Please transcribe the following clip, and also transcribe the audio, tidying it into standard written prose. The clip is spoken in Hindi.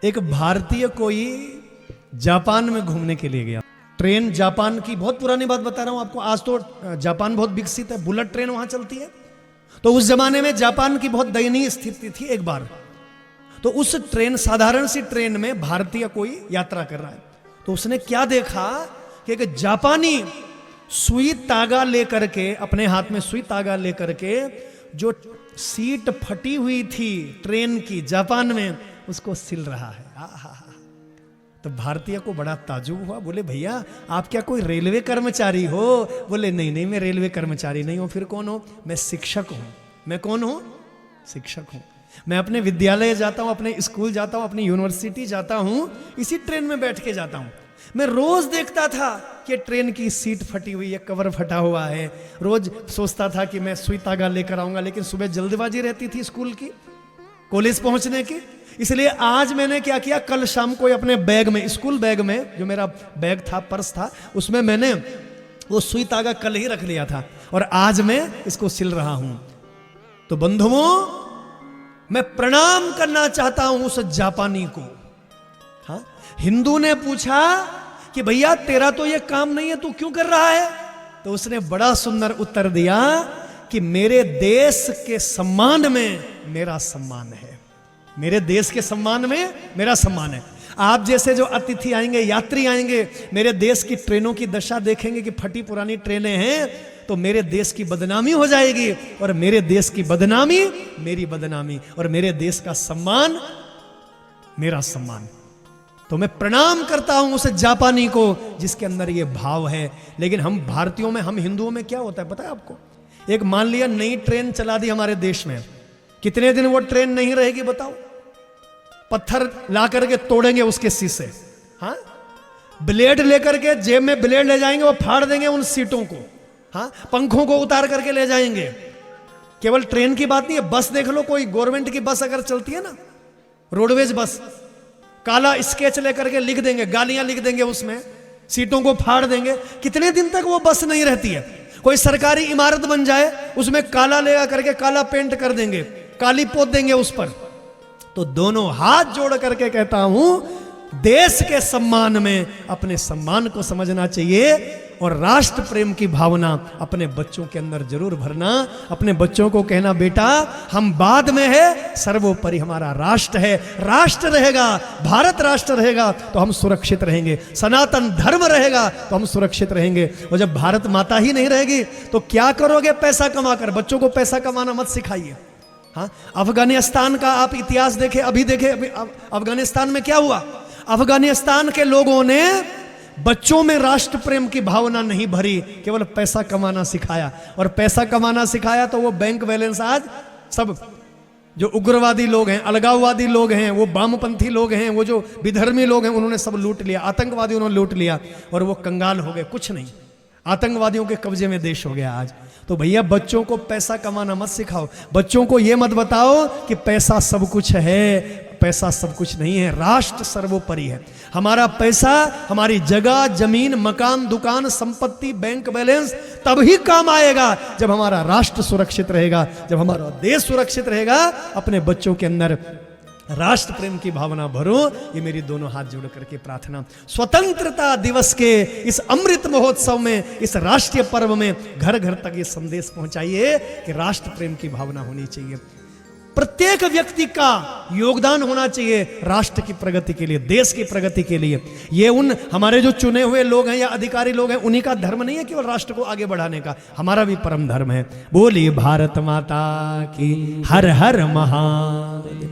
एक भारतीय कोई जापान में घूमने के लिए गया। ट्रेन जापान की, बहुत पुरानी बात बता रहा हूं आपको, आज तो जापान बहुत विकसित है, बुलेट ट्रेन वहां चलती है। तो उस जमाने में जापान की बहुत दयनीय स्थिति थी। एक बार तो उस ट्रेन, साधारण सी ट्रेन में भारतीय कोई यात्रा कर रहा है, तो उसने क्या देखा कि एक जापानी सुई तागा लेकर के, अपने हाथ में सुई तागा लेकर के, जो सीट फटी हुई थी ट्रेन की जापान में, उसको सिल रहा है। तो भारतीय को बड़ा ताजुब हुआ। बोले भैया आप क्या कोई रेलवे कर्मचारी हो? बोले नहीं नहीं, मैं रेलवे कर्मचारी नहीं हूं। फिर कौन हो? मैं शिक्षक हूं। मैं कौन हूं? शिक्षक हूं। मैं अपने विद्यालय जाता हूं, अपने स्कूल जाता हूं, अपनी यूनिवर्सिटी जाता हूं, इसी ट्रेन में बैठ के जाता हूं। मैं रोज देखता था कि ट्रेन की सीट फटी हुई है, कवर फटा हुआ है। रोज सोचता था कि मैं सुई तागा लेकर आऊंगा, लेकिन सुबह जल्दबाजी रहती थी स्कूल की, कॉलेज पहुंचने की। इसलिए आज मैंने क्या किया, कल शाम को अपने बैग में, स्कूल बैग में, जो मेरा बैग था, पर्स था, उसमें मैंने वो सुई तागा कल ही रख लिया था और आज मैं इसको सिल रहा हूं। तो बंधुओं, मैं प्रणाम करना चाहता हूं उस जापानी को। हाँ, हिंदू ने पूछा कि भैया तेरा तो ये काम नहीं है, तू क्यों कर रहा है? तो उसने बड़ा सुंदर उत्तर दिया कि मेरे देश के सम्मान में मेरा सम्मान है। मेरे देश के सम्मान में मेरा सम्मान है। आप जैसे जो अतिथि आएंगे, यात्री आएंगे, मेरे देश की ट्रेनों की दशा देखेंगे कि फटी पुरानी ट्रेनें हैं, तो मेरे देश की बदनामी हो जाएगी, और मेरे देश की बदनामी मेरी बदनामी, और मेरे देश का सम्मान मेरा सम्मान। तो मैं प्रणाम करता हूं उस जापानी को जिसके अंदर ये भाव है। लेकिन हम भारतीयों में, हम हिंदुओं में क्या होता है पता है आपको? एक मान लिया नई ट्रेन चला दी हमारे देश में, कितने दिन वो ट्रेन नहीं रहेगी बताओ? पत्थर ला करके तोड़ेंगे उसके शीशे, हाँ, ब्लेड लेकर के, जेब में ब्लेड ले जाएंगे, वो फाड़ देंगे उन सीटों को, हाँ, पंखों को उतार करके ले जाएंगे। केवल ट्रेन की बात नहीं है, बस देख लो, कोई गवर्नमेंट की बस अगर चलती है ना, रोडवेज बस, काला स्केच लेकर के लिख देंगे, गालियां लिख देंगे उसमें, सीटों को फाड़ देंगे। कितने दिन तक वो बस नहीं रहती है? कोई सरकारी इमारत बन जाए, उसमें काला ले करके काला पेंट कर देंगे, काली पोत देंगे उस पर। तो दोनों हाथ जोड़ करके कहता हूं, देश के सम्मान में अपने सम्मान को समझना चाहिए, और राष्ट्र प्रेम की भावना अपने बच्चों के अंदर जरूर भरना। अपने बच्चों को कहना, बेटा हम बाद में है, सर्वोपरि हमारा राष्ट्र है। राष्ट्र रहेगा, भारत राष्ट्र रहेगा तो हम सुरक्षित रहेंगे, सनातन धर्म रहेगा तो हम सुरक्षित रहेंगे। और जब भारत माता ही नहीं रहेगी तो क्या करोगे पैसा कमाकर? बच्चों को पैसा कमाना मत सिखाइए। हाँ, अफगानिस्तान का आप इतिहास देखें, अभी देखें, अफगानिस्तान में क्या हुआ? अफगानिस्तान के लोगों ने बच्चों में राष्ट्र प्रेम की भावना नहीं भरी, केवल पैसा कमाना सिखाया। और पैसा कमाना सिखाया तो वो बैंक बैलेंस आज सब जो उग्रवादी लोग हैं, अलगाववादी लोग हैं, वो वामपंथी लोग हैं, वो जो विधर्मी लोग हैं, उन्होंने सब लूट लिया। आतंकवादियों ने लूट लिया और वो कंगाल हो गए, कुछ नहीं, आतंकवादियों के कब्जे में देश हो गया आज। तो भैया बच्चों को पैसा कमाना मत सिखाओ। बच्चों को ये मत बताओ कि पैसा सब कुछ है, पैसा सब कुछ नहीं है, राष्ट्र सर्वोपरि है। हमारा पैसा, हमारी जगह, जमीन, मकान, दुकान, संपत्ति, बैंक बैलेंस तभी काम आएगा जब हमारा राष्ट्र सुरक्षित रहेगा, जब हमारा देश सुरक्षित रहेगा। अपने बच्चों के अंदर राष्ट्र प्रेम की भावना भरो, ये मेरी दोनों हाथ जोड़ करके प्रार्थना। स्वतंत्रता दिवस के इस अमृत महोत्सव में, इस राष्ट्रीय पर्व में घर घर तक ये संदेश पहुंचाइए कि राष्ट्र प्रेम की भावना होनी चाहिए। प्रत्येक व्यक्ति का योगदान होना चाहिए राष्ट्र की प्रगति के लिए, देश की प्रगति के लिए। ये उन हमारे जो चुने हुए लोग हैं या अधिकारी लोग हैं, उन्हीं का धर्म नहीं है केवल राष्ट्र को आगे बढ़ाने का, हमारा भी परम धर्म है। बोलिए भारत माता की हर हर महान।